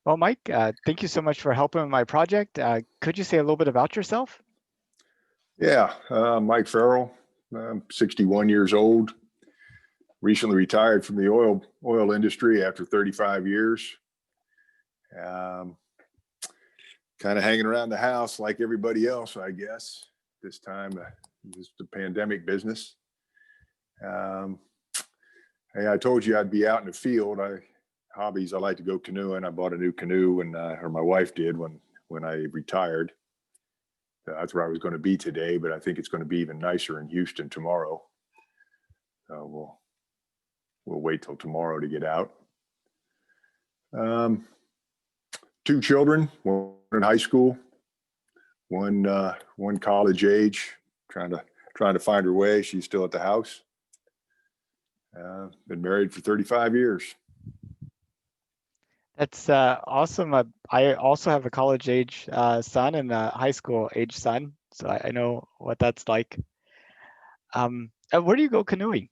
Well, Mike, thank you so much for helping with my project. Could you say a little bit about yourself? Yeah, Mike Farrell. I'm 61 years old. Recently retired from the oil industry after 35 years. Um, kind of hanging around the house like everybody else, I guess. This time, just the pandemic business. Um, hey, I told you I'd be out in the field. Hobbies. I like to go canoeing. I bought a new canoe, and or my wife did when I retired. That's where I was going to be today, but I think it's going to be even nicer in Houston tomorrow. We'll wait till tomorrow to get out. Um, Two children, one in high school, one college age, trying to find her way. She's still at the house. Been married for 35 years. That's awesome. I also have a college age son and a high school age son, so I know what that's like. Where do you go canoeing?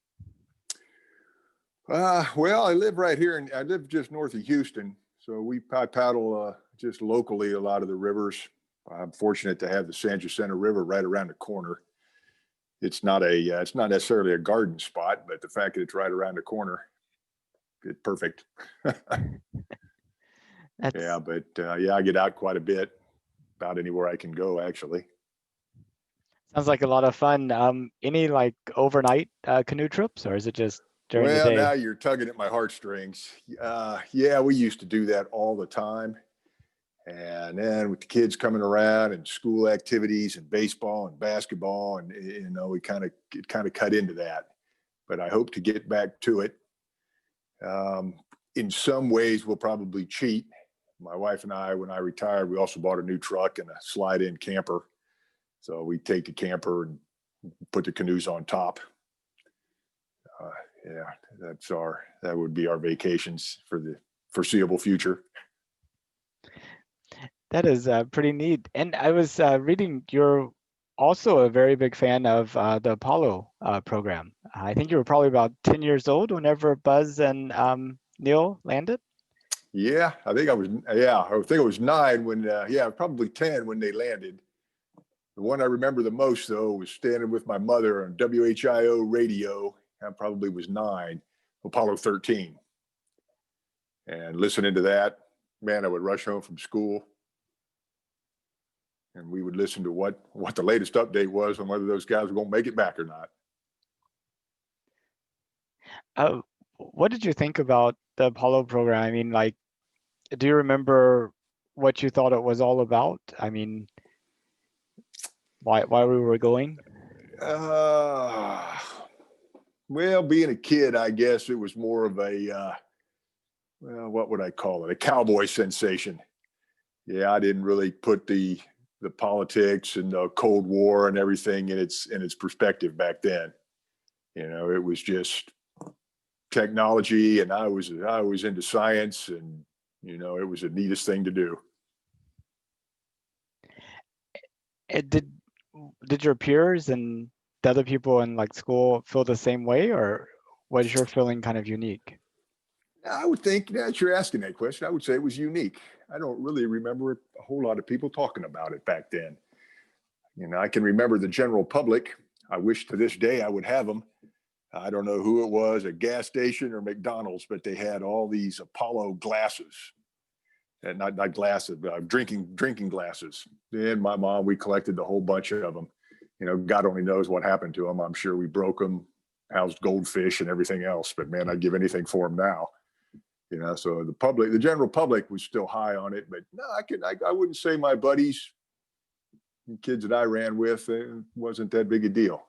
Well, I live right here, and I live just north of Houston, so I paddle just locally a lot of the rivers. I'm fortunate to have the San Jacinto River right around the corner. It's not necessarily a garden spot, but the fact that it's right around the corner, it's perfect. That's Yeah, but yeah, I get out quite a bit, about anywhere I can go, actually. sounds like a lot of fun. Any like overnight canoe trips, or is it just during the Well, now day? you're tugging at my heartstrings. Yeah, we used to do that all the time. And then with the kids coming around and school activities and baseball and basketball, and we kind of cut into that. But I hope to get back to it. Um, in some ways, we'll probably cheat. My wife and I, when I retired, we also bought a new truck and a slide-in camper. So we take the camper and put the canoes on top. Uh, yeah, that would be our vacations for the foreseeable future. That is pretty neat. And I was reading you're also a very big fan of the Apollo program. I think you were probably about 10 years old whenever Buzz and Neil landed. Yeah, I think I was. Yeah, I think I was 9 when. Yeah, probably 10 when they landed. The one I remember the most, though, was standing with my mother on WHIO radio. I probably was 9, Apollo 13, and listening to that. Man, I would rush home from school, and we would listen to what the latest update was on whether those guys were going to make it back or not. Uh, what did you think about the Apollo program? I mean, like, do you remember what you thought it was all about? I mean, why we were going? Uh, well, being a kid, I guess it was more of a well, what would I call it? A cowboy sensation. Yeah, I didn't really put the politics and the Cold War and everything in its perspective back then. It was just technology, and I was into science, and it was the neatest thing to do. It did your peers and the other people in like school feel the same way, or was your feeling kind of unique? I would think that you're asking that question. I would say it was unique. I don't really remember a whole lot of people talking about it back then. I can remember the general public. I wish to this day I would have them. I don't know who it was, a gas station or McDonald's, but they had all these Apollo glasses, and not glasses, but drinking glasses. And my mom, we collected a whole bunch of them. God only knows what happened to them. I'm sure we broke them, housed goldfish and everything else. But man, I'd give anything for them now. So the general public was still high on it. But no, I wouldn't say my buddies, kids that I ran with, it wasn't that big a deal.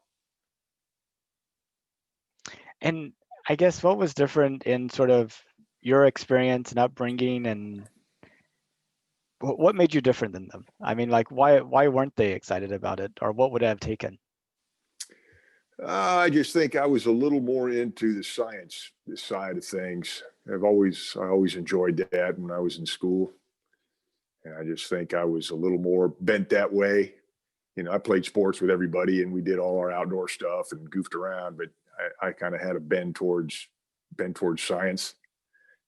And I guess what was different in sort of your experience and upbringing, and what made you different than them? I mean, like why weren't they excited about it, or what would it have taken? I just think I was a little more into the science side of things. I always enjoyed that when I was in school, and I just think I was a little more bent that way. I played sports with everybody, and we did all our outdoor stuff and goofed around, but I kind of had a bend towards science,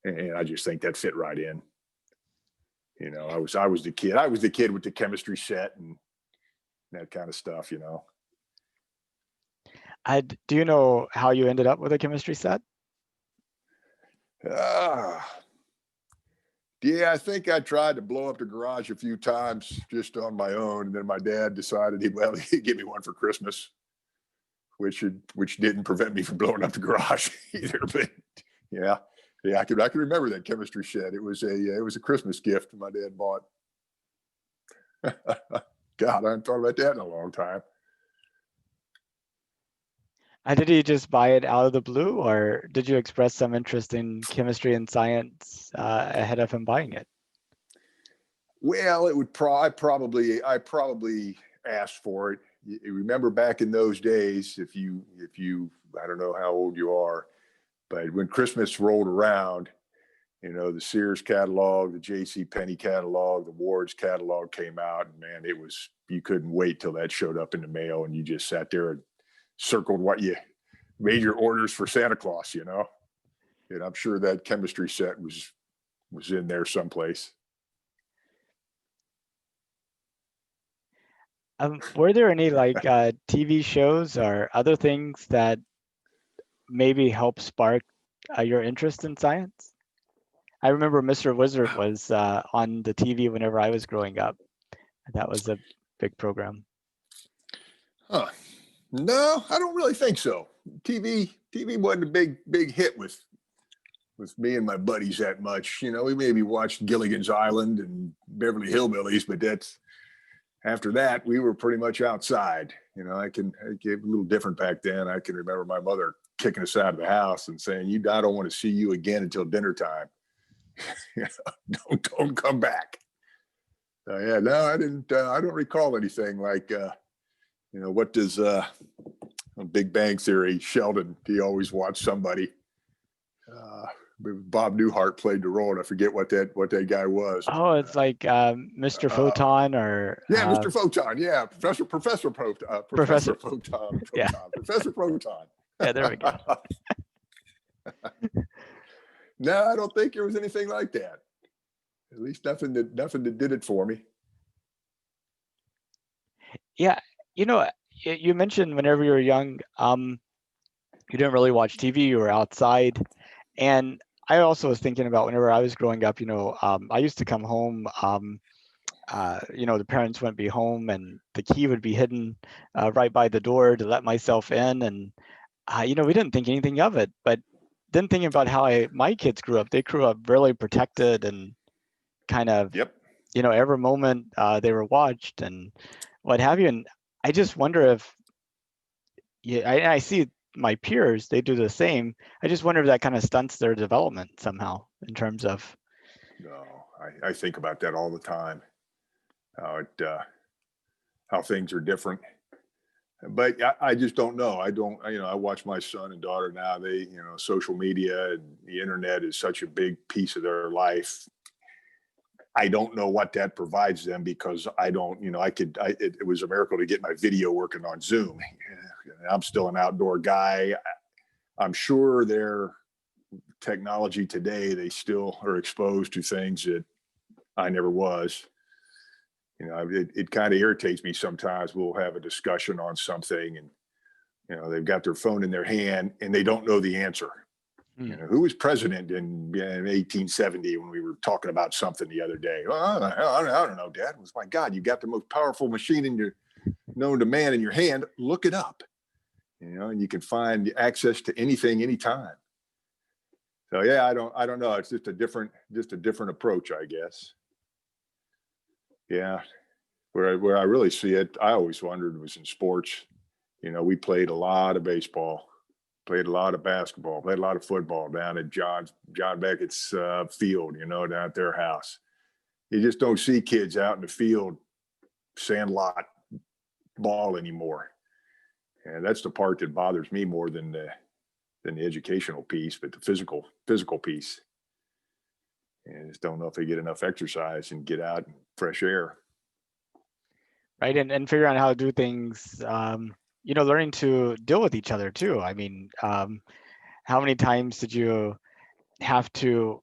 and I just think that fit right in. I was the kid. I was the kid with the chemistry set and that kind of stuff. Do you know how you ended up with a chemistry set? Yeah, I think I tried to blow up the garage a few times just on my own, and then my dad decided he'd give me one for Christmas, which didn't prevent me from blowing up the garage either. But yeah, I can remember that chemistry set. It was a Christmas gift my dad bought. God, I haven't thought about that in a long time. Did he just buy it out of the blue, or did you express some interest in chemistry and science ahead of him buying it? Well, it would I probably asked for it. You remember back in those days, if you I don't know how old you are, but when Christmas rolled around, the Sears catalog, the J.C. Penney catalog, the Ward's catalog came out, and man, you couldn't wait till that showed up in the mail, and you just sat there and circled what you made your orders for Santa Claus, and I'm sure that chemistry set was in there someplace. Were there any TV shows or other things that maybe helped spark your interest in science? I remember Mr. Wizard was on the TV whenever I was growing up. That was a big program. Huh. No, I don't really think so. TV wasn't a big hit with me and my buddies that much. We maybe watched Gilligan's Island and Beverly Hillbillies, but after that we were pretty much outside. I gave a little different back then. I can remember my mother kicking us out of the house and saying, I don't want to see you again until dinner time. Don't come back. Yeah, no, I didn't. I don't recall anything like. What does Big Bang Theory? Sheldon, he always watched somebody. Bob Newhart played the role, and I forget what that guy was. Oh, it's like Mr. Photon or Mr. Photon. Yeah, Professor Photon. Professor Photon. Yeah. Professor Photon. Yeah, there we go. No, I don't think there was anything like that. At least nothing that did it for me. Yeah, you mentioned whenever you were young, you didn't really watch TV. You were outside, and I also was thinking about whenever I was growing up. I used to come home. The parents wouldn't be home, and the key would be hidden right by the door to let myself in, and we didn't think anything of it. But then thinking about how my kids grew up, they grew up really protected and kind of, yep. Every moment they were watched and what have you. And I just wonder if, I see my peers, they do the same. I just wonder if that kind of stunts their development somehow in terms of. No, I think about that all the time. How things are different. But I just don't know. I watch my son and daughter now. They, social media and the internet is such a big piece of their life. I don't know what that provides them because I don't, it was a miracle to get my video working on Zoom. I'm still an outdoor guy. I'm sure their technology today, they still are exposed to things that I never was. It kind of irritates me sometimes. We'll have a discussion on something and, they've got their phone in their hand and they don't know the answer. Who was president in 1870 when we were talking about something the other day? Well, I don't know, Dad. It was, my God, you got the most powerful machine known to man in your hand. Look it up, and you can find access to anything, anytime. So yeah, I don't know. It's just a different approach, I guess. Yeah, where I really see it, I always wondered was in sports. We played a lot of baseball. Played a lot of basketball, played a lot of football down at John Beckett's field, down at their house. You just don't see kids out in the field, sandlot ball anymore. And that's the part that bothers me more than the educational piece, but the physical piece. And I just don't know if they get enough exercise and get out in fresh air. Right, and figure out how to do things. Learning to deal with each other too. I mean, how many times did you have to,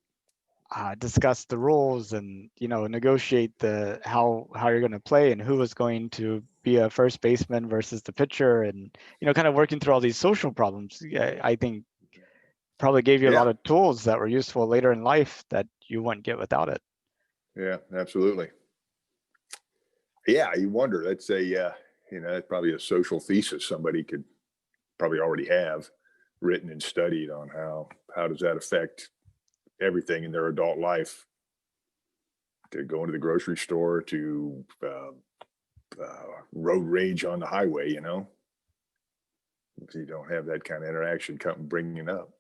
discuss the rules and negotiate the how you're going to play and who was going to be a first baseman versus the pitcher, and kind of working through all these social problems. I think probably gave you a Yeah. lot of tools that were useful later in life that you wouldn't get without it. Yeah, absolutely. Yeah, you wonder. That's that's probably a social thesis somebody could probably already have written and studied on how does that affect everything in their adult life, to go into the grocery store, to road rage on the highway. If you don't have that kind of interaction bringing up.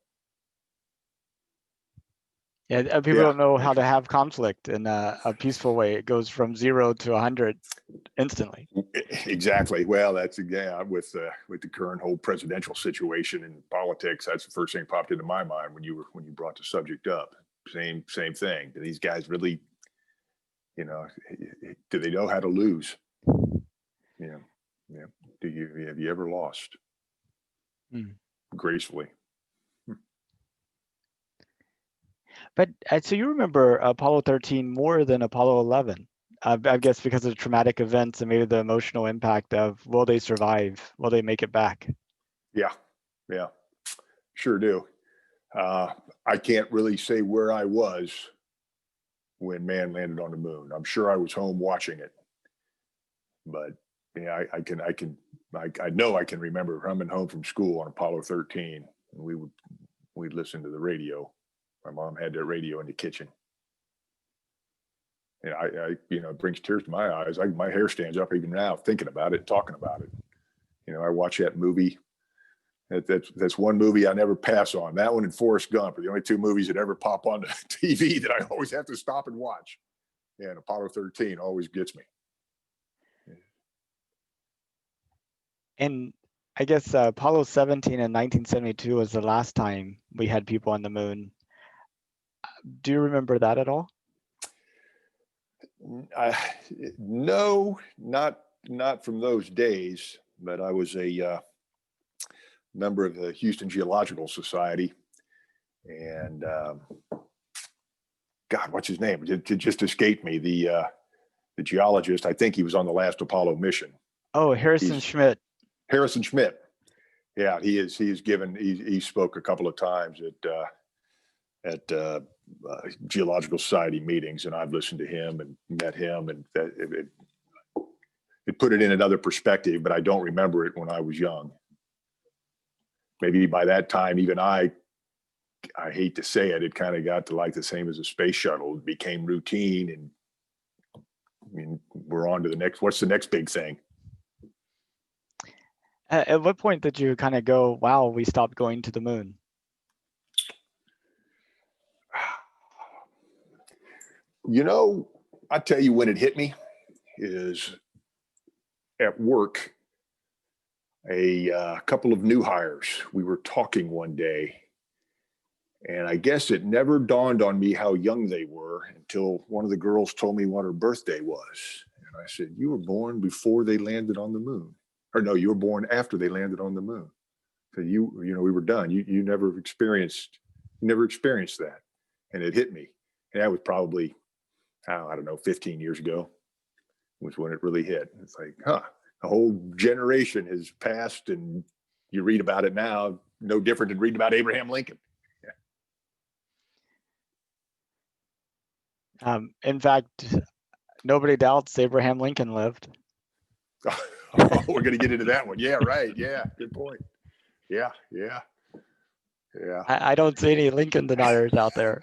Yeah, people Yeah. don't know how to have conflict in a peaceful way. It goes from 0 to 100 instantly. Exactly. Well, that's with the current whole presidential situation in politics. That's the first thing that popped into my mind when you brought the subject up. Same thing. Do these guys really, do they know how to lose? Yeah. Have you ever lost gracefully? But so you remember Apollo 13 more than Apollo 11, I guess because of the traumatic events and maybe the emotional impact of, will they survive? Will they make it back? Yeah, sure do. I can't really say where I was when man landed on the moon. I'm sure I was home watching it, but yeah, I know I can remember coming home from school on Apollo 13, and we'd listen to the radio. My mom had that radio in the kitchen. And it brings tears to my eyes. My hair stands up even now thinking about it, talking about it. I watch that movie. That's one movie I never pass on. That one and Forrest Gump are the only two movies that ever pop on the TV that I always have to stop and watch. Yeah, and Apollo 13 always gets me. And I guess Apollo 17 in 1972 was the last time we had people on the moon. Do you remember that at all? No, not from those days, but I was a member of the Houston Geological Society, and God, what's his name? It just escaped me. The geologist. I think he was on the last Apollo mission. Oh, Harrison Schmitt. Harrison Schmitt. Yeah, he is. He spoke a couple of times at Geological Society meetings, and I've listened to him and met him, and it put it in another perspective. But I don't remember it when I was young. Maybe by that time, even I hate to say it, it kind of got to like the same as a space shuttle. It became routine, and I mean, we're on to the next. What's the next big thing? At what point did you kind of go, wow, we stopped going to the moon? I tell you when it hit me is at work. A couple of new hires. We were talking one day, and I guess it never dawned on me how young they were until one of the girls told me what her birthday was. And I said, "You were born before they landed on the moon." Or no, you were born after they landed on the moon. So we were done. You never experienced that. And it hit me. And that was probably, I don't know, 15 years ago was when it really hit. It's like, a whole generation has passed, and you read about it now, no different than reading about Abraham Lincoln. Yeah. In fact, nobody doubts Abraham Lincoln lived. We're going to get into that one. Yeah, right. Yeah, good point. Yeah. I don't see any Lincoln deniers out there.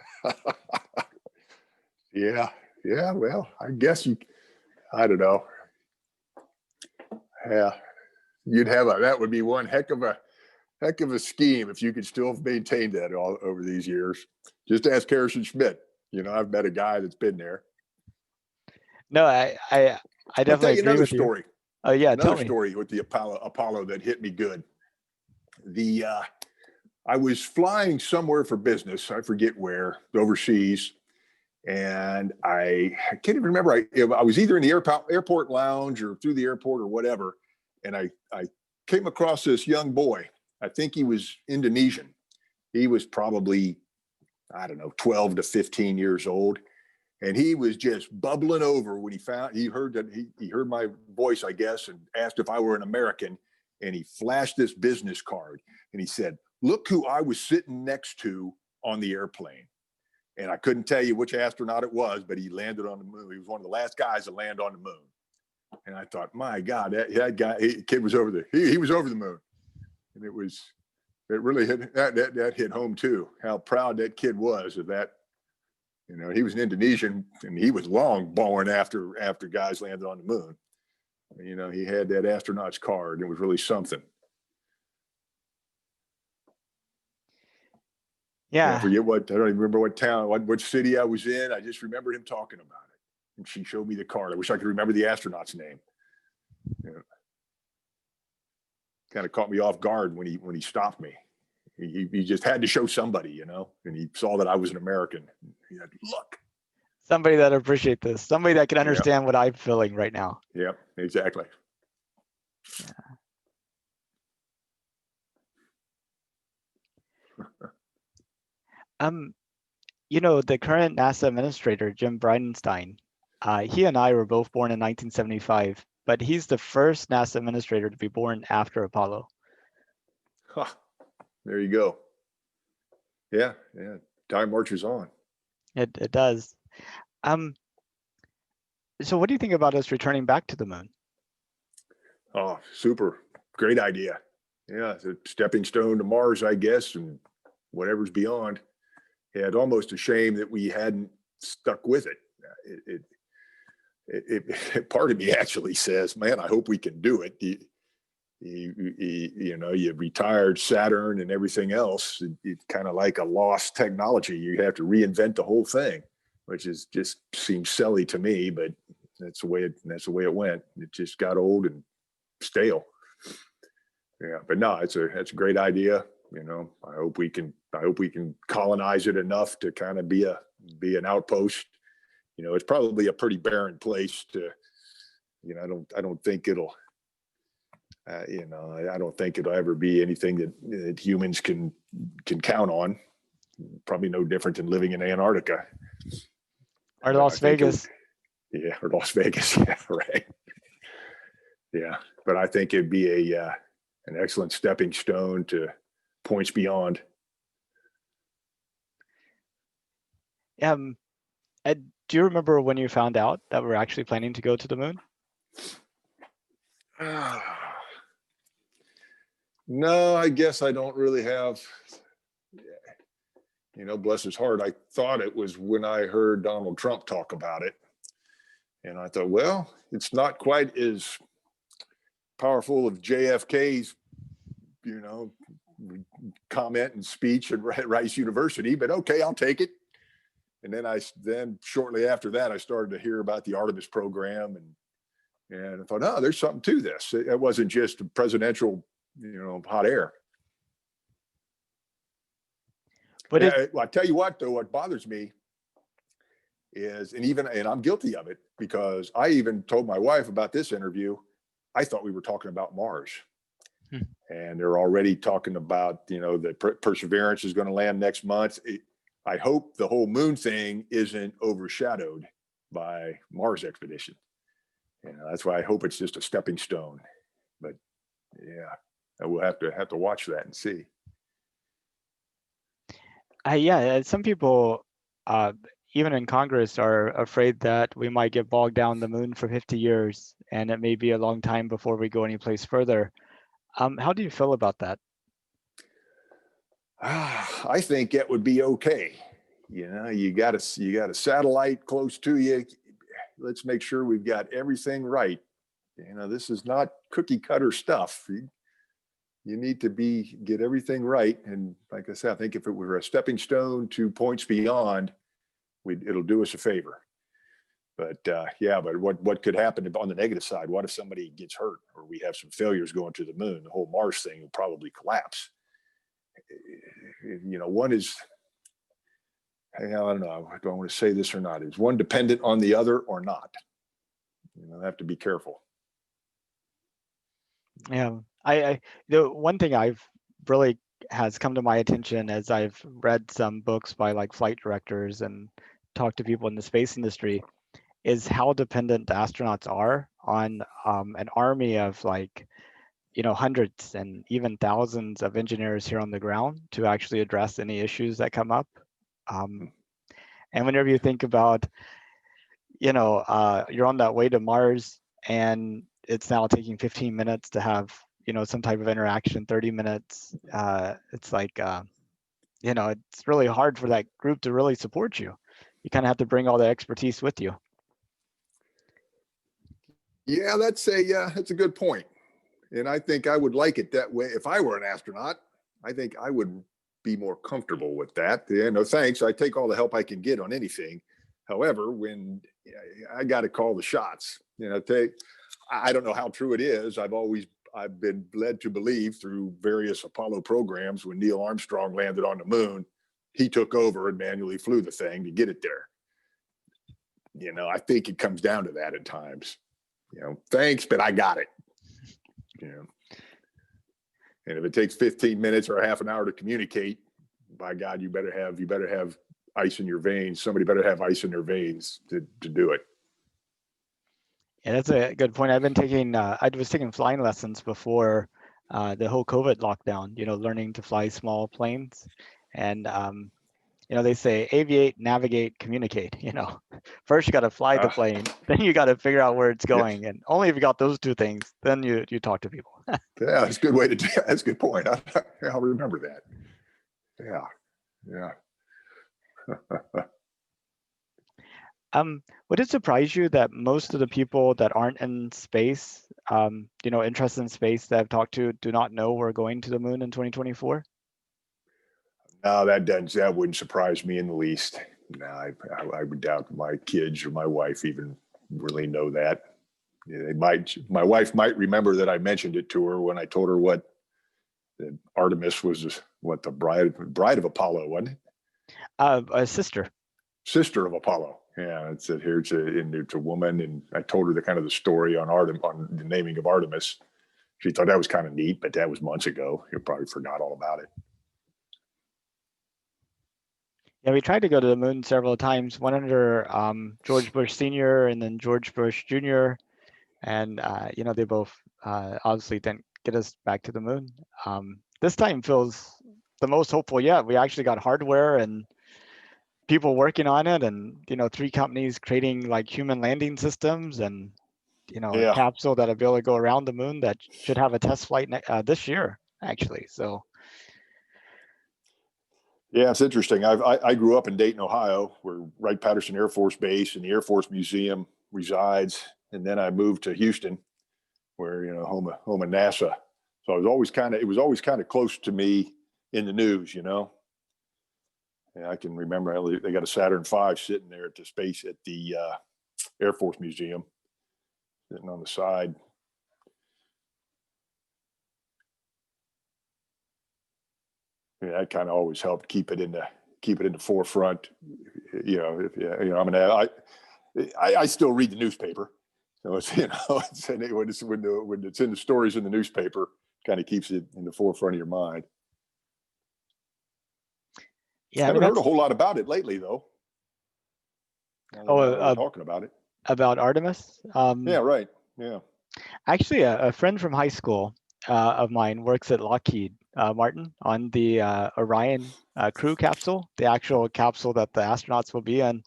Yeah. Well, I guess I don't know. Yeah, that would be one heck of a scheme if you could still maintain that all over these years. Just ask Harrison Schmitt. I've met a guy that's been there. No, I definitely agree with story. You. Oh yeah, another story with the Apollo that hit me good. I was flying somewhere for business. I forget where, overseas. And I can't even remember. I was either in the airport lounge or through the airport or whatever. And I came across this young boy. I think he was Indonesian. He was probably I don't know, 12 to 15 years old. And he was just bubbling over when he heard that he heard my voice, I guess, and asked if I were an American. And he flashed this business card and he said, "Look who I was sitting next to on the airplane." And I couldn't tell you which astronaut it was, but he landed on the moon. He was one of the last guys to land on the moon. And I thought, my God, that guy, kid was over there. He was over the moon. And it really hit that hit home too, how proud that kid was of that. You know, he was an Indonesian and he was long born after guys landed on the moon. You know, he had that astronaut's card. It was really something. Yeah. I forget I don't even remember what town, what city I was in. I just remember him talking about it. And she showed me the card. I wish I could remember the astronaut's name. You know, kind of caught me off guard when he stopped me. He just had to show somebody, you know, and he saw that I was an American. He had, look. Somebody that appreciate this, somebody that can understand what I'm feeling right now. Yep, exactly. Yeah. You know, the current NASA administrator, Jim Bridenstine, he and I were both born in 1975, but he's the first NASA administrator to be born after Apollo. Huh. There you go. Yeah. Time marches on. It does. So what do you think about us returning back to the moon? Oh, super. Great idea. Yeah, it's a stepping stone to Mars, I guess, and whatever's beyond. Yeah, it's almost a shame that we hadn't stuck with it. Part of me actually says, man, I hope we can do it. You know, you retired Saturn and everything else. It's kind of like a lost technology. You have to reinvent the whole thing, which is just seems silly to me, but that's the way it went. It just got old and stale. Yeah, but no, it's a great idea. You know, I hope we can colonize it enough to kind of be an outpost. You know, it's probably a pretty barren place to, you know, I don't think it'll, you know, I don't think it'll ever be anything that humans can count on. Probably no different than living in Antarctica. Or Las Vegas. Yeah, or Las Vegas. Yeah, right. Yeah, but I think it'd be an excellent stepping stone to points beyond. Do you remember when you found out that we're actually planning to go to the moon? No, I guess I don't really have. You know, bless his heart, I thought it was when I heard Donald Trump talk about it. And I thought, well, it's not quite as powerful of JFK's, you know, comment and speech at Rice University, but okay, I'll take it. And then shortly after that, I started to hear about the Artemis program, and I thought, oh, there's something to this. It wasn't just presidential, you know, hot air. But I tell you what, though, what bothers me is, and I'm guilty of it, because I even told my wife about this interview. I thought we were talking about Mars. And they're already talking about, you know, the Perseverance is going to land next month. I hope the whole moon thing isn't overshadowed by Mars expedition. You know, that's why I hope it's just a stepping stone. But yeah, we'll have to watch that and see. Yeah, some people, even in Congress, are afraid that we might get bogged down the moon for 50 years, and it may be a long time before we go any place further. How do you feel about that? I think it would be okay. You know, you got a satellite close to you. Let's make sure we've got everything right. You know, this is not cookie cutter stuff. You need to get everything right. And like I said, I think if it were a stepping stone to points beyond, it'll do us a favor. But yeah, but what could happen on the negative side? What if somebody gets hurt, or we have some failures going to the moon? The whole Mars thing will probably collapse. You know, one is, I don't know, do I want to say this or not? Is one dependent on the other or not? You know, I have to be careful. Yeah, the one thing I've really has come to my attention as I've read some books by like flight directors and talked to people in the space industry is how dependent astronauts are on an army of like, hundreds and even thousands of engineers here on the ground to actually address any issues that come up. And whenever you think about, you're on that way to Mars and it's now taking 15 minutes to have, some type of interaction, 30 minutes. It's like, it's really hard for that group to really support you. You kind of have to bring all the expertise with you. Yeah, that's a good point. And I think I would like it that way. If I were an astronaut, I think I would be more comfortable with that. Yeah, no thanks. I take all the help I can get on anything. However, when I got to call the shots, I don't know how true it is. I've been led to believe through various Apollo programs when Neil Armstrong landed on the moon, he took over and manually flew the thing to get it there. I think it comes down to that at times. Thanks, but I got it. And if it takes 15 minutes or a half an hour to communicate, by God, you better have ice in your veins. Somebody better have ice in their veins to do it. Yeah, that's a good point. I was taking flying lessons before the whole COVID lockdown, learning to fly small planes. And, they say aviate, navigate, communicate, First you got to fly the plane, then you got to figure out where it's going. Yes. And only if you got those two things, then you talk to people. Yeah, that's a good way to do it. That's a good point. I'll remember that. Yeah. Would it surprise you that most of the people that aren't in space, interested in space that I've talked to do not know we're going to the moon in 2024? No, that wouldn't surprise me in the least. No, I would doubt my kids or my wife even really know that. Yeah, my wife might remember that I mentioned it to her when I told her what Artemis was, what the bride of Apollo, wasn't it? A sister of Apollo. Yeah, it's a woman, and I told her the story on the naming of Artemis. She thought that was kind of neat, but that was months ago. You probably forgot all about it. Yeah, we tried to go to the moon several times. One under George Bush Sr. and then George Bush Jr. And they both obviously didn't get us back to the moon. This time feels the most hopeful yet. We actually got hardware and people working on it, and 3 companies creating like human landing systems, and a capsule that'll be able to go around the moon that should have a test flight this year, actually. So yeah, it's interesting. I grew up in Dayton, Ohio, where Wright-Patterson Air Force Base and the Air Force Museum resides, and then I moved to Houston, where home of NASA. So it was always kind of close to me in the news, And I can remember they got a Saturn V sitting there at the Air Force Museum, sitting on the side. Yeah, that kind of always helped keep it in the forefront. I still read the newspaper, so it's when it's in the stories in the newspaper, kind of keeps it in the forefront of your mind. Yeah, I haven't heard a whole lot about it lately, though. Talking about it. About Artemis? Yeah, right. Yeah. Actually, a friend from high school of mine works at Lockheed Martin on the Orion crew capsule, the actual capsule that the astronauts will be in.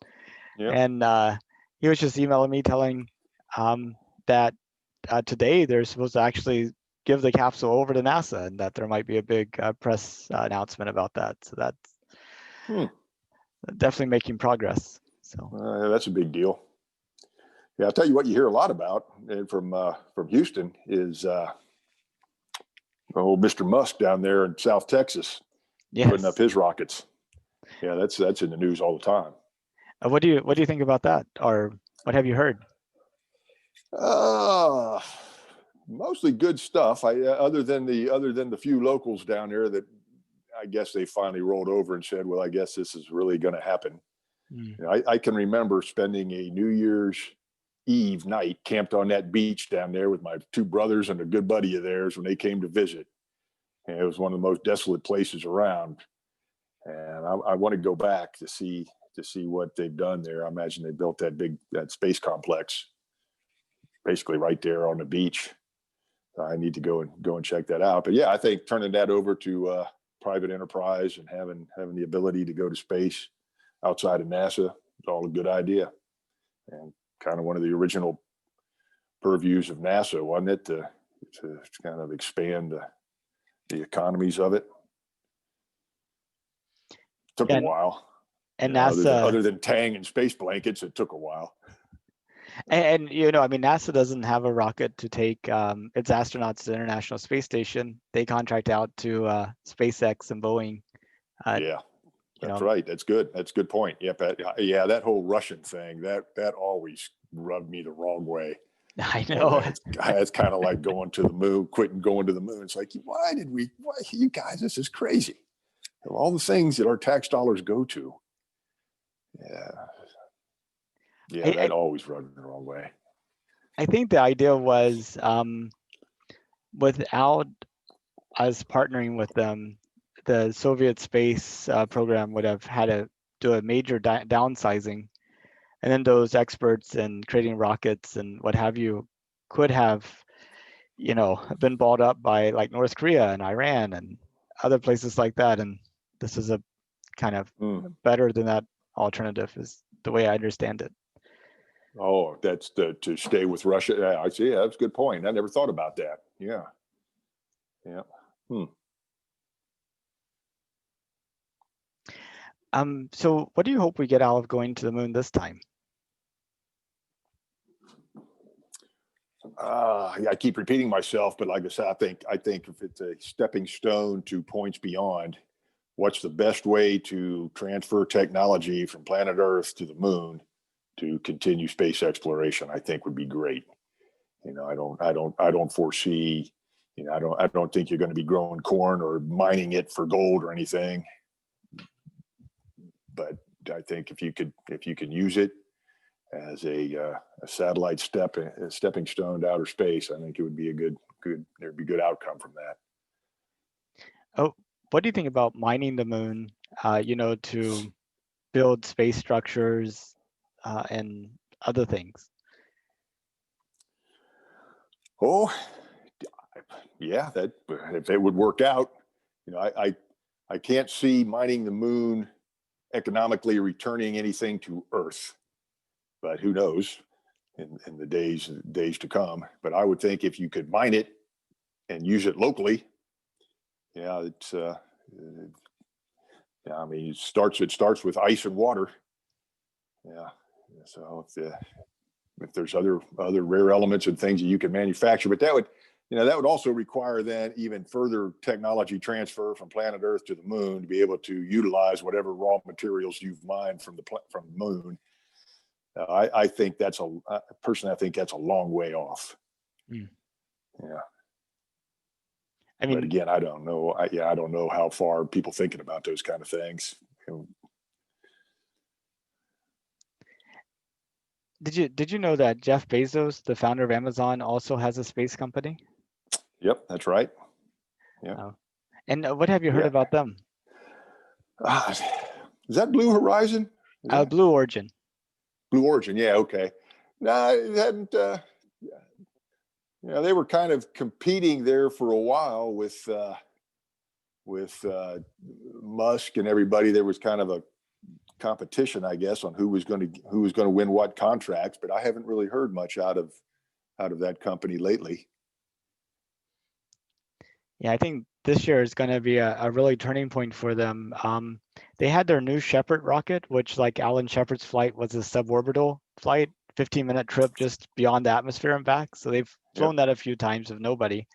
Yep. And he was just emailing me telling that today they're supposed to actually give the capsule over to NASA, and that there might be a big press announcement about that. So that's definitely making progress. So that's a big deal. Yeah, I'll tell you what you hear a lot about from Houston is Mr. Musk down there in South Texas, putting up his rockets. Yeah, that's in the news all the time. What do you think about that, or what have you heard? Mostly good stuff. Other than the few locals down there that I guess they finally rolled over and said, "Well, I guess this is really going to happen." I can remember spending a New Year's Eve night camped on that beach down there with my 2 brothers and a good buddy of theirs when they came to visit. And it was one of the most desolate places around. And I want to go back to see what they've done there. I imagine they built that space complex basically right there on the beach. I need to go and check that out. But yeah, I think turning that over to private enterprise and having the ability to go to space outside of NASA is all a good idea, and kind of one of the original purviews of NASA, wasn't it, to kind of expand the economies of it. Took a while. And NASA, NASA, other than Tang and space blankets, it took a while. and I mean, NASA doesn't have a rocket to take its astronauts to the International Space Station. They contract out to SpaceX and Boeing. Yeah, that's right. That's good. That's a good point. Yep. Yeah, that whole Russian thing, that always rubbed me the wrong way. I know. It's kind of like going to the moon, quitting going to the moon. It's like, why you guys, this is crazy. Of all the things that our tax dollars go to. Yeah, that always rubbed me the wrong way. I think the idea was without us partnering with them, the Soviet space program would have had to do a major downsizing. And then those experts in creating rockets and what have you could have, been bought up by like North Korea and Iran and other places like that. And this is a kind of better than that alternative, is the way I understand it. Oh, that's to stay with Russia. Yeah, I see. That's a good point. I never thought about that. Yeah. So what do you hope we get out of going to the moon this time? I keep repeating myself, but like I said, I think if it's a stepping stone to points beyond, what's the best way to transfer technology from planet Earth to the moon to continue space exploration, I think would be great. I don't foresee, I don't think you're going to be growing corn or mining it for gold or anything. But I think if you can use it as a satellite stepping stone to outer space, I think it would be there'd be good outcome from that. Oh, what do you think about mining the moon, to build space structures and other things? Oh, yeah, that if it would work out, I can't see mining the moon economically returning anything to Earth, but who knows in the days to come. But I would think if you could mine it and use it locally, it's I mean, it starts with ice and water. Yeah. So if there's other rare elements and things that you can manufacture, but that would also require then even further technology transfer from planet Earth to the moon to be able to utilize whatever raw materials you've mined from the moon. I think that's a long way off. Yeah. I mean, but again, I don't know. I don't know how far people thinking about those kind of things. Did you know that Jeff Bezos, the founder of Amazon, also has a space company? Yep, that's right. Yeah. And what have you heard about them? Is that Blue Horizon? Blue Origin. Blue Origin, yeah, okay. No, it hadn't. They were kind of competing there for a while with Musk and everybody. There was kind of a competition, I guess, on who was going to win what contracts. But I haven't really heard much out of that company lately. Yeah, I think this year is going to be a really turning point for them. They had their New Shepard rocket, which, like Alan Shepard's flight, was a suborbital flight, 15-minute trip just beyond the atmosphere and back. So they've flown that a few times with nobody.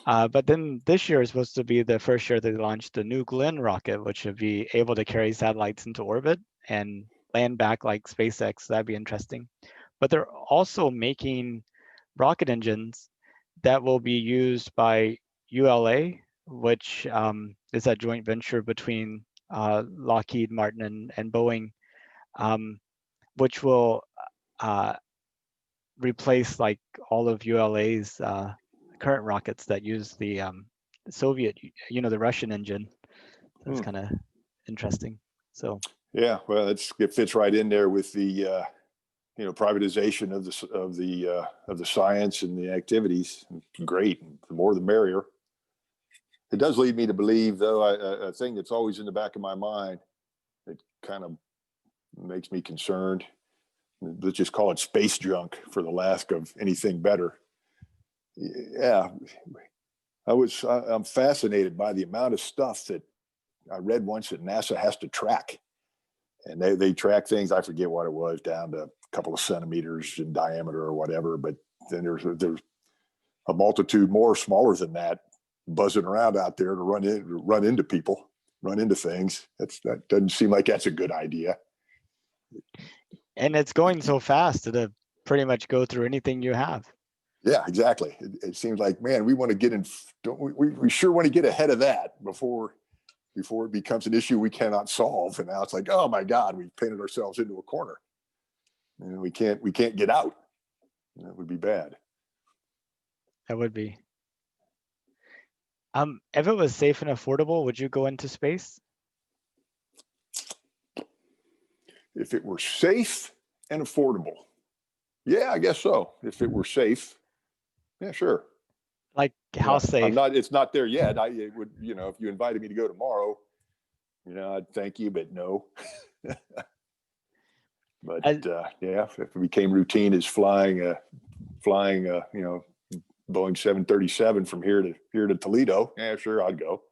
But then this year is supposed to be the first year they launched the New Glenn rocket, which would be able to carry satellites into orbit and land back like SpaceX. So that'd be interesting. But they're also making rocket engines that will be used by ULA, which is a joint venture between Lockheed Martin and Boeing, which will replace like all of ULA's current rockets that use the Soviet, the Russian engine. That's Hmm. kind of interesting. So Yeah, well, it fits right in there with the privatization of the science and the activities. Great, the more the merrier. It does lead me to believe, though, a thing that's always in the back of my mind that kind of makes me concerned. Let's just call it space junk for the lack of anything better. Yeah, I'm fascinated by the amount of stuff that I read once that NASA has to track, and they track things. I forget what it was, down to a couple of centimeters in diameter or whatever. But then there's a multitude more smaller than that buzzing around out there to run into people, run into things. That doesn't seem like that's a good idea. And it's going so fast that it pretty much go through anything you have. Yeah, exactly. It seems like, man, we want to get in. Don't we sure want to get ahead of that before it becomes an issue we cannot solve. And now it's like, oh my God, we've painted ourselves into a corner, and we can't get out. That would be bad. That would be. If it was safe and affordable, would you go into space? If it were safe and affordable, yeah, I guess so. If it were safe, yeah, sure. Like how safe? It's not there yet. It would, if you invited me to go tomorrow, I'd thank you, but no. But yeah, if it became routine as flying, Boeing 737 from here to Toledo, yeah, sure, I'd go.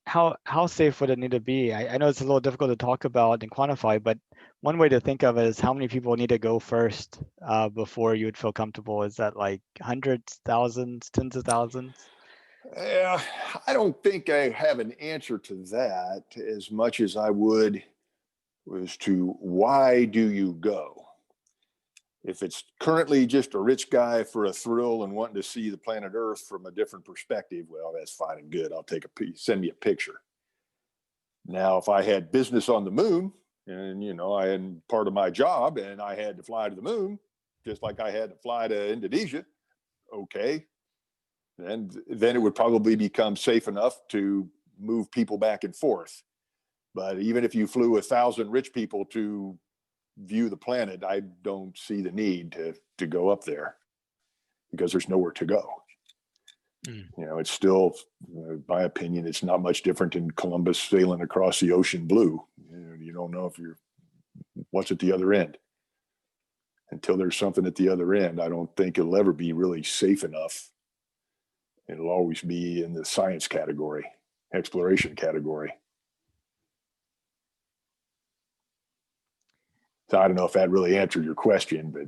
How safe would it need to be? I know it's a little difficult to talk about and quantify, but one way to think of it is how many people need to go first before you would feel comfortable. Is that like hundreds, thousands, tens of thousands? Yeah, I don't think I have an answer to that as much as I would as to why do you go? If it's currently just a rich guy for a thrill and wanting to see the planet Earth from a different perspective, well, that's fine and good. I'll take send me a picture. Now, if I had business on the moon and, I had part of my job and I had to fly to the moon, just like I had to fly to Indonesia, okay, then it would probably become safe enough to move people back and forth. But even if you flew 1,000 rich people to view the planet, I don't see the need to go up there because there's nowhere to go. It's still, in my opinion, it's not much different than Columbus sailing across the ocean blue. You don't know what's at the other end. Until there's something at the other end, I don't think it'll ever be really safe enough. It'll always be in the science category, exploration category. So I don't know if that really answered your question, but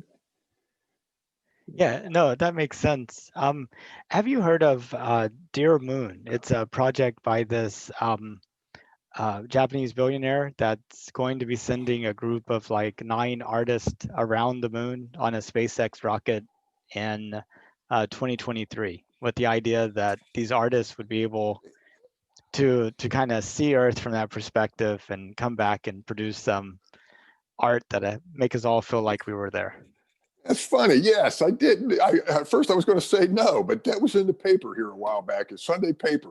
yeah, no, that makes sense. Have you heard of Dear Moon? It's a project by this Japanese billionaire that's going to be sending a group of like 9 artists around the moon on a SpaceX rocket in 2023, with the idea that these artists would be able to kind of see Earth from that perspective and come back and produce some art that make us all feel like we were there. That's funny. Yes, I did. At first I was going to say no, but that was in the paper here a while back, a Sunday paper.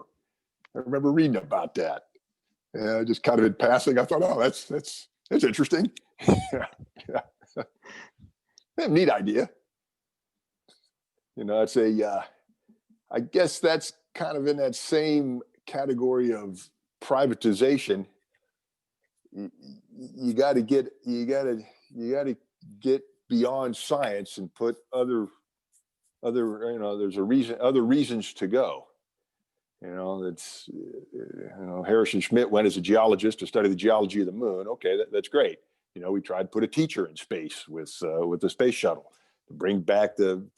I remember reading about that. Yeah, just kind of in passing, I thought, oh, that's interesting. yeah. Neat idea. It's I guess that's kind of in that same category of privatization. You got to get beyond science and put other there's other reasons to go. That's Harrison Schmitt went as a geologist to study the geology of the moon. Okay, that's great. We tried to put a teacher in space with the space shuttle to bring back to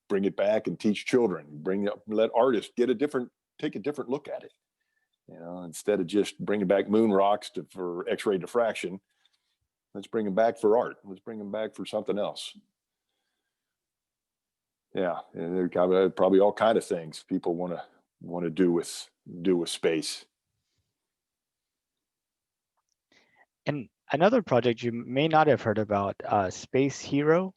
bring it back and teach children. Let artists take a different look at it. Instead of just bringing back moon rocks for X-ray diffraction, let's bring them back for art. Let's bring them back for something else. Yeah, and there are probably all kind of things people want to do with space. And another project you may not have heard about, Space Hero.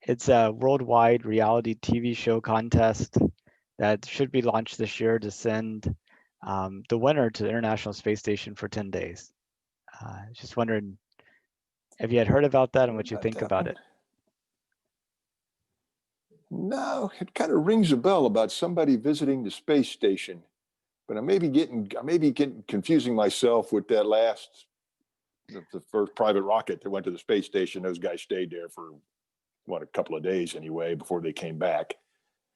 It's a worldwide reality TV show contest that should be launched this year to send the winner to the International Space Station for 10 days. Just wondering if you had heard about that and what you About think that about one. it. No, it kind of rings a bell about somebody visiting the space station, but I may be getting confusing myself with that the first private rocket that went to the space station. Those guys stayed there for a couple of days anyway before they came back.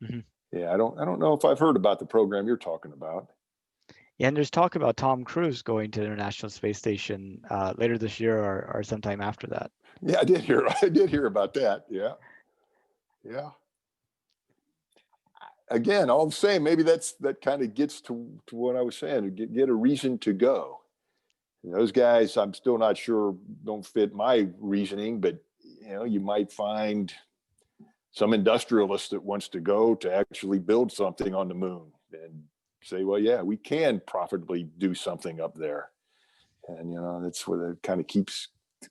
Mm-hmm. Yeah, I don't know if I've heard about the program you're talking about. Yeah, and there's talk about Tom Cruise going to the International Space Station later this year or sometime after that. Yeah, I did hear about that. Yeah. Yeah. Again, all the same, maybe that kind of gets to what I was saying, get a reason to go. Those guys, I'm still not sure, don't fit my reasoning, but you might find some industrialist that wants to go to actually build something on the moon and say, well, yeah, we can profitably do something up there. And, that's where it kind of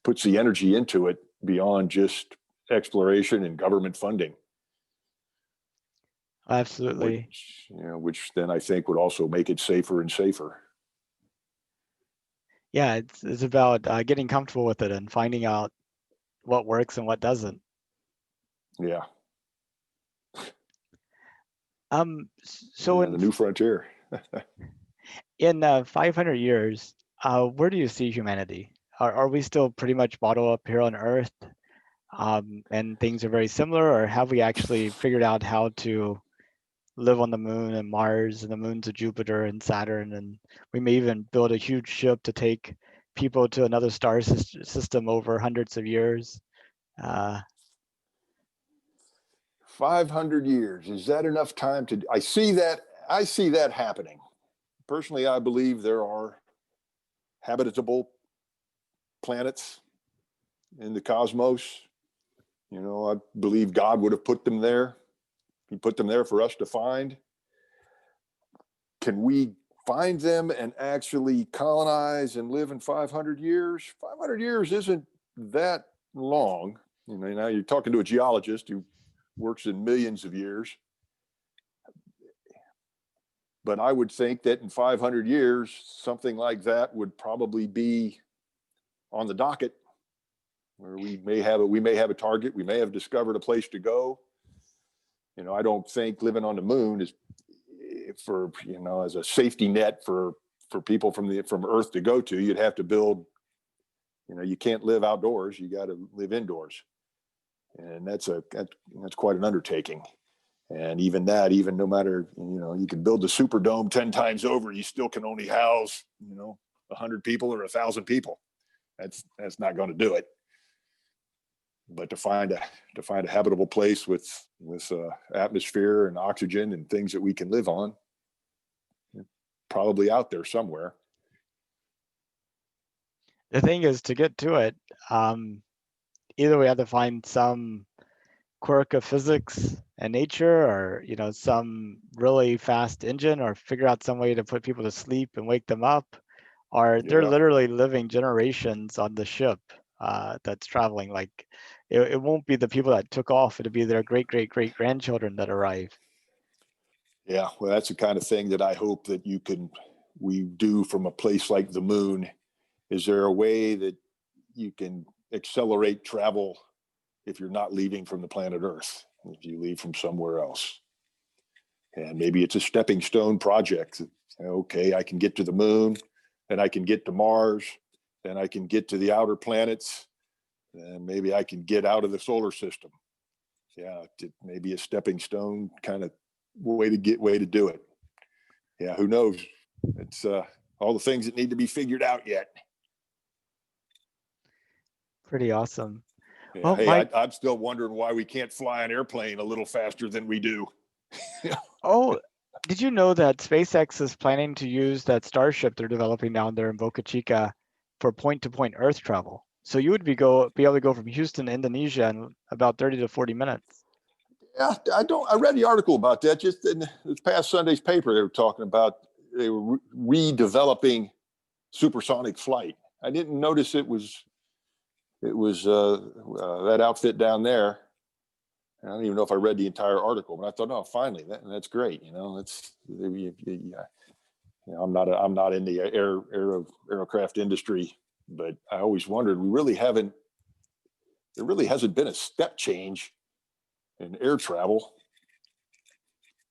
puts the energy into it beyond just exploration and government funding. Absolutely. Which then I think would also make it safer and safer. Yeah, it's about getting comfortable with it and finding out what works and what doesn't. Yeah. So the new frontier. in 500 years, where do you see humanity? Are we still pretty much bottled up here on Earth, and things are very similar, or have we actually figured out how to live on the moon and Mars and the moons of Jupiter and Saturn, and we may even build a huge ship to take people to another star system over hundreds of years? 500 years, is that enough time to? I see that happening. Personally, I believe there are habitable planets in the cosmos. I believe God would have put them there. He put them there for us to find. Can we find them and actually colonize and live in 500 years? 500 years isn't that long. Now you're talking to a geologist who works in millions of years. But I would think that in 500 years, something like that would probably be on the docket, where we may have a target, we may have discovered a place to go. I don't think living on the moon is for as a safety net for people from Earth to go to. You'd have to build. You can't live outdoors. You got to live indoors, and that's quite an undertaking. And even no matter, you can build the Superdome 10 times over, you still can only house, 100 people or 1,000 people. That's not going to do it. But to find a habitable place with atmosphere and oxygen and things that we can live on, probably out there somewhere. The thing is, to get to it, either we have to find some quirk of physics and nature, or some really fast engine, or figure out some way to put people to sleep and wake them up, or they're literally living generations on the ship that's traveling. Like it won't be the people that took off, it'll be their great grandchildren that arrive. Yeah, well, that's the kind of thing that I hope that we do from a place like the moon. Is there a way that you can accelerate travel if you're not leaving from the planet Earth, if you leave from somewhere else? And maybe it's a stepping stone project. Okay, I can get to the moon, then I can get to Mars, then I can get to the outer planets, and maybe I can get out of the solar system. Yeah, maybe a stepping stone kind of way to do it. Yeah, who knows? It's all the things that need to be figured out yet. Pretty awesome. Yeah, Well, hey, Mike, I'm still wondering why we can't fly an airplane a little faster than we do. oh, did you know that SpaceX is planning to use that Starship they're developing down there in Boca Chica for point-to-point Earth travel? So you would be able to go from Houston to Indonesia in about 30 to 40 minutes. Yeah, I read the article about that just in this past Sunday's paper. They were talking about they were redeveloping supersonic flight. I didn't notice it was that outfit down there. I don't even know if I read the entire article, but I thought, no, finally, that's great. I'm not in the aircraft industry, but I always wondered, there really hasn't been a step change in air travel.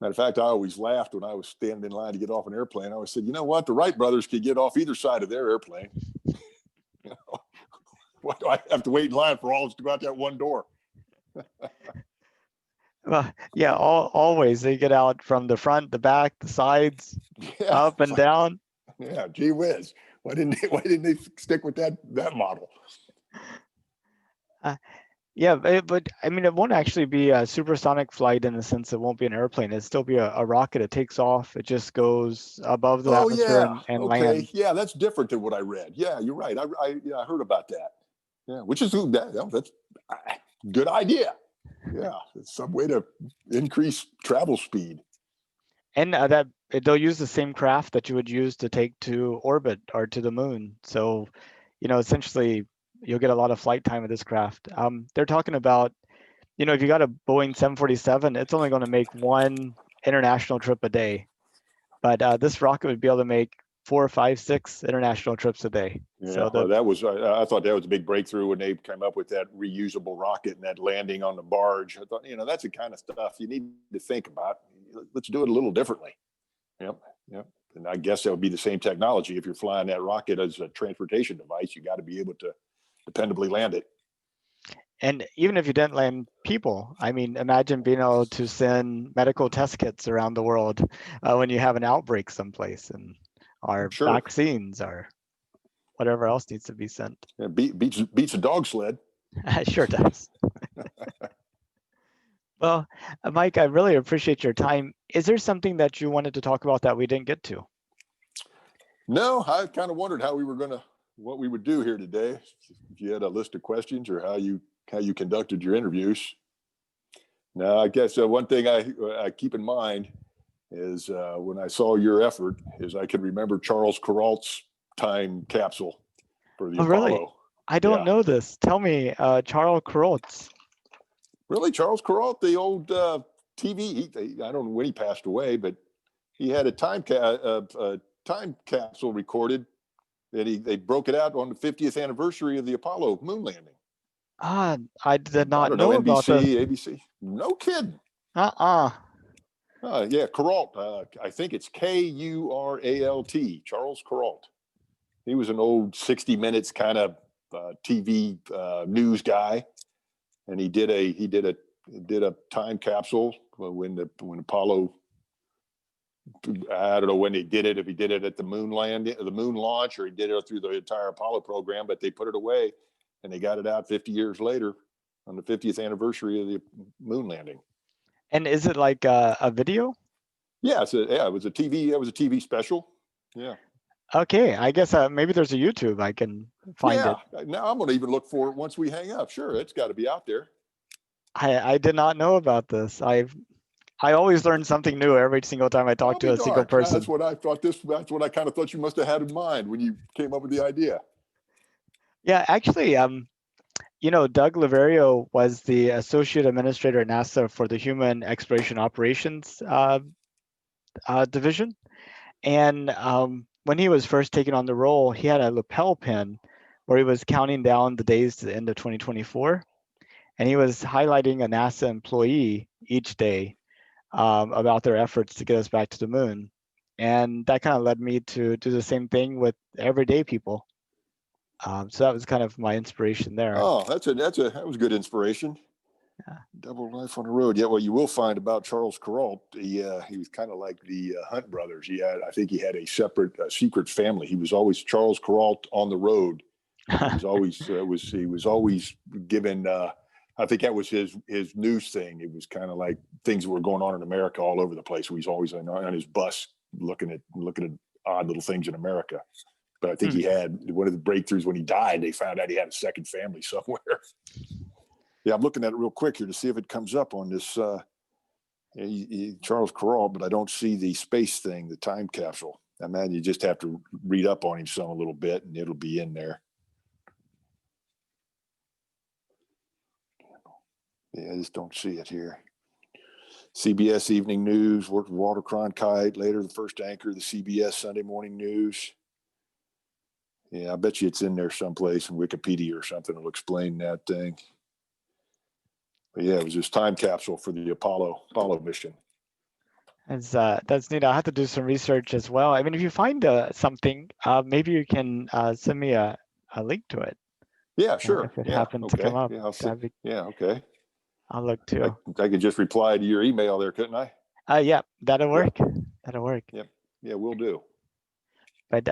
Matter of fact, I always laughed when I was standing in line to get off an airplane. I always said, you know what? The Wright brothers could get off either side of their airplane. Why do I have to wait in line for all of us to go out that one door? Well, yeah, always they get out from the front, the back, the sides, up and down. Yeah, gee whiz. Why didn't they stick with that model? Yeah, but I mean, it won't actually be a supersonic flight in the sense it won't be an airplane. It'll still be a rocket. It takes off. It just goes above the atmosphere and okay. lands. Yeah, that's different than what I read. Yeah, you're right. I heard about that. Yeah, which is that's a good idea. Yeah, it's some way to increase travel speed. And that they'll use the same craft that you would use to take to orbit or to the moon. So, essentially, you'll get a lot of flight time with this craft. They're talking about, if you got a Boeing 747, it's only going to make one international trip a day. But this rocket would be able to make 4, 5, 6 international trips a day. Yeah, so I thought that was a big breakthrough when they came up with that reusable rocket and that landing on the barge. I thought, that's the kind of stuff you need to think about. Let's do it a little differently. Yep. And I guess that would be the same technology. If you're flying that rocket as a transportation device, you got to be able to dependably land it. And even if you didn't land people, I mean, imagine being able to send medical test kits around the world when you have an outbreak someplace, and our vaccines or whatever else needs to be sent. Yeah, beats a dog sled. It sure does. Well, Mike, I really appreciate your time. Is there something that you wanted to talk about that we didn't get to? No, I kind of wondered what we would do here today. If you had a list of questions or how you conducted your interviews. Now, I guess one thing I keep in mind is when I saw your effort is I can remember Charles Kuralt's time capsule for the Apollo. Really? I don't know this. Tell me, Charles Kuralt. Really, Charles Kuralt, the old TV. I don't know when he passed away, but he had a time capsule recorded that they broke it out on the 50th anniversary of the Apollo moon landing. I did not know about NBC, ABC. No kidding. Yeah, Kuralt. I think it's Kuralt. Charles Kuralt. He was an old 60 Minutes kind of TV news guy, and he did a time capsule when Apollo. I don't know when they did it. If he did it at the moon launch, or he did it through the entire Apollo program, but they put it away, and they got it out 50 years later on the 50th anniversary of the moon landing. And is it like a video? Yeah, it was a TV. It was a TV special. Yeah. Okay, I guess maybe there's a YouTube I can find it. Now I'm going to even look for it once we hang up. Sure, it's got to be out there. I did not know about this. I always learn something new every single time I talk to a single person. That's what I thought. That's what I kind of thought you must have had in mind when you came up with the idea. Yeah, actually, Doug Laverio was the associate administrator at NASA for the Human Exploration Operations division, and when he was first taken on the role, he had a lapel pin where he was counting down the days to the end of 2024, and he was highlighting a NASA employee each day about their efforts to get us back to the moon. And that kind of led me to do the same thing with everyday people. So that was kind of my inspiration there. Oh, that was good inspiration. Yeah. Double Life on the Road. Yeah, well, you will find about Charles Kuralt. He was kind of like the Hunt brothers. I think he had a separate secret family. He was always Charles Kuralt on the road. He was always given. I think that was his news thing. It was kind of like things that were going on in America all over the place. He was always on his bus looking at odd little things in America. But I think he had one of the breakthroughs when he died. They found out he had a second family somewhere. Yeah, I'm looking at it real quick here to see if it comes up on this Charles Kuralt, but I don't see the space thing, the time capsule. I mean, you just have to read up on him a little bit, and it'll be in there. Yeah, I just don't see it here. CBS Evening News, worked with Walter Cronkite, later the first anchor of the CBS Sunday Morning News. Yeah, I bet you it's in there someplace in Wikipedia or something. It'll explain that thing. But yeah, it was this time capsule for the Apollo mission. That's neat. I'll have to do some research as well. I mean, if you find something, maybe you can send me a link to it. Yeah, sure. If it Yeah, happens to come up. Yeah, yeah, okay. I'll look too. I could just reply to your email there, couldn't I? Yeah, that'll work. That'll work. Yep. Yeah, we'll do. But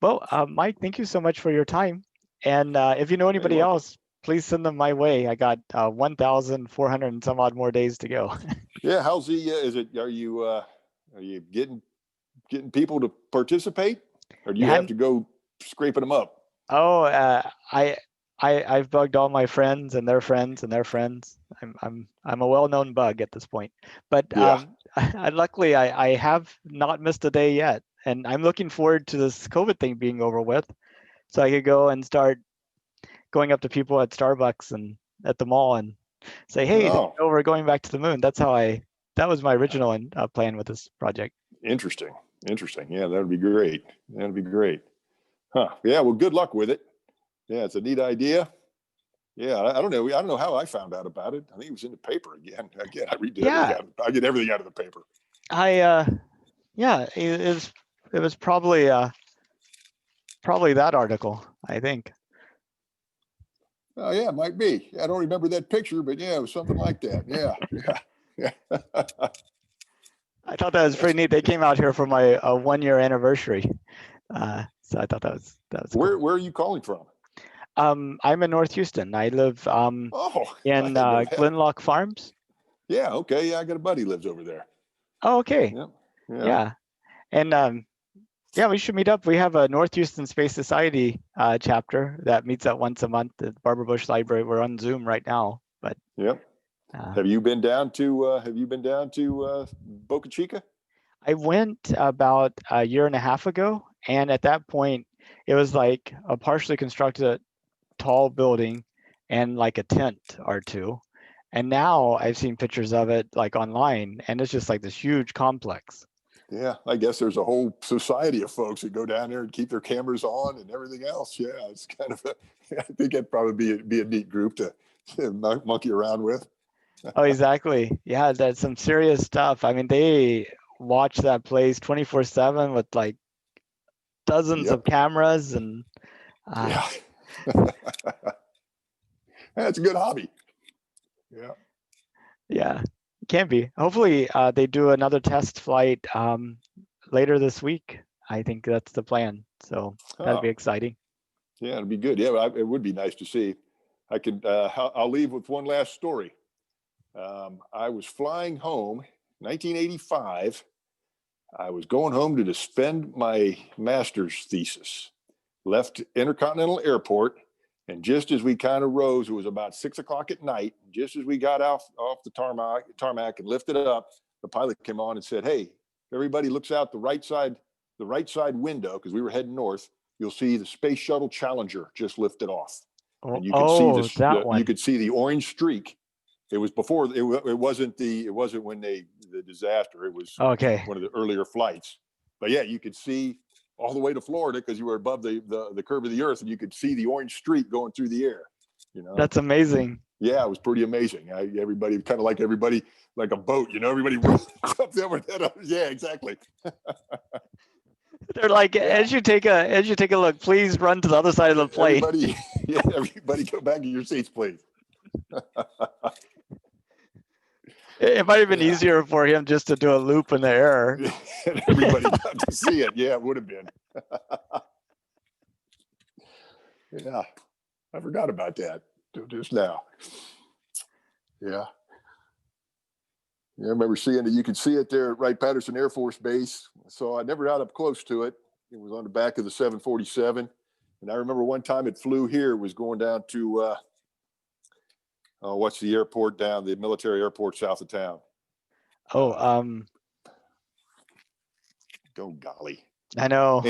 well, Mike, thank you so much for your time. And if you know anybody welcome. else, please send them my way. I got 1,400 and some odd more days to go. Yeah, how's the? Is it? Are you getting people to participate, or do you have to go scraping them up? Oh, I've bugged all my friends and their friends and their friends. I'm a well-known bug at this point. But Yeah. luckily I have not missed a day yet, and I'm looking forward to this COVID thing being over with, so I could go and start going up to people at Starbucks and at the mall and say, "Hey, we're going back to the moon." That was my original plan with this project. Interesting. Yeah, that would be great. Huh. Yeah. Well, good luck with it. Yeah, it's a neat idea. Yeah, I don't know how I found out about it. I think it was in the paper again. I read everything. I get everything out of the paper. Yeah, it was probably that article, I think. Oh yeah, it might be. I don't remember that picture, but yeah, it was something like that. Yeah. I thought that was pretty neat. They came out here for my 1-year anniversary, so I thought that was Where cool. Where are you calling from? I'm in North Houston. I live in Glenlock Farms. Yeah. Okay. Yeah, I got a buddy who lives over there. Oh, okay. Yeah. And we should meet up. We have a North Houston Space Society chapter that meets up once a month at the Barbara Bush Library. We're on Zoom right now, but yep. Have you been down to Boca Chica? I went about a year and a half ago, and at that point, it was like a partially constructed tall building and like a tent or two. And now I've seen pictures of it like online, and it's just like this huge complex. Yeah, I guess there's a whole society of folks that go down there and keep their cameras on and everything else. Yeah, it's kind of I think it'd probably be a neat group to monkey around with. Oh, exactly. Yeah, that's some serious stuff. I mean, they watch that place 24/7 with like dozens of cameras and yeah. That's a good hobby. Yeah. Yeah, it can be. Hopefully they do another test flight later this week. I think that's the plan. So that'd be exciting. Yeah, it'd be good. Yeah, it would be nice to see. I could. I'll leave with one last story. I was flying home, 1985. I was going home to defend my master's thesis. Left Intercontinental Airport, and just as we kind of rose, it was about 6 o'clock at night. Just as we got off the tarmac and lifted up, the pilot came on and said, "Hey, everybody looks out the right side window," because we were heading north. "You'll see the Space Shuttle Challenger just lifted off, and you can see you could see the orange streak." It was before it wasn't when the disaster. It was one of the earlier flights. But yeah, you could see all the way to Florida because you were above the curve of the Earth, and you could see the orange streak going through the air. That's amazing. Yeah, it was pretty amazing. Everybody kind of like a boat. Everybody runs up there with that. Yeah, exactly. They're like, as you take a look, please run to the other side of the plane. Everybody go back to your seats, please. It might have been easier for him just to do a loop in the air. Everybody got to see it. Yeah, it would have been. Yeah, I forgot about that just now. Yeah. I remember seeing it. You could see it there at Wright-Patterson Air Force Base. So I never got up close to it. It was on the back of the 747. And I remember one time it flew here. It was going down to what's the airport down, the military airport south of town? Oh, golly. I know.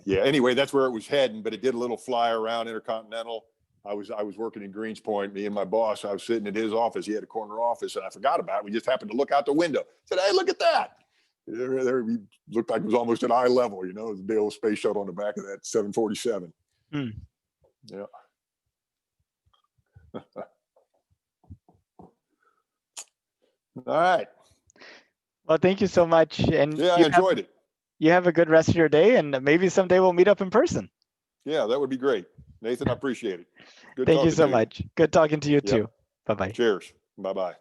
Anyway, that's where it was heading, but it did a little fly around Intercontinental I was working in Greenspoint. Me and my boss, I was sitting in his office. He had a corner office, and I forgot about it. We just happened to look out the window. I said, "Hey, look at that!" There, we looked like it was almost at eye level. You know, the big old space shuttle on the back of that 747. Hmm. Yeah. All right. Well, thank you so much. And Yeah, I you have, enjoyed it. you have a good rest of your day, and maybe someday we'll meet up in person. Yeah, that would be great. Nathan, I appreciate it. Good Thank you talking so to much. Good talking to you Yep. too. Bye-bye. Cheers. Bye-bye.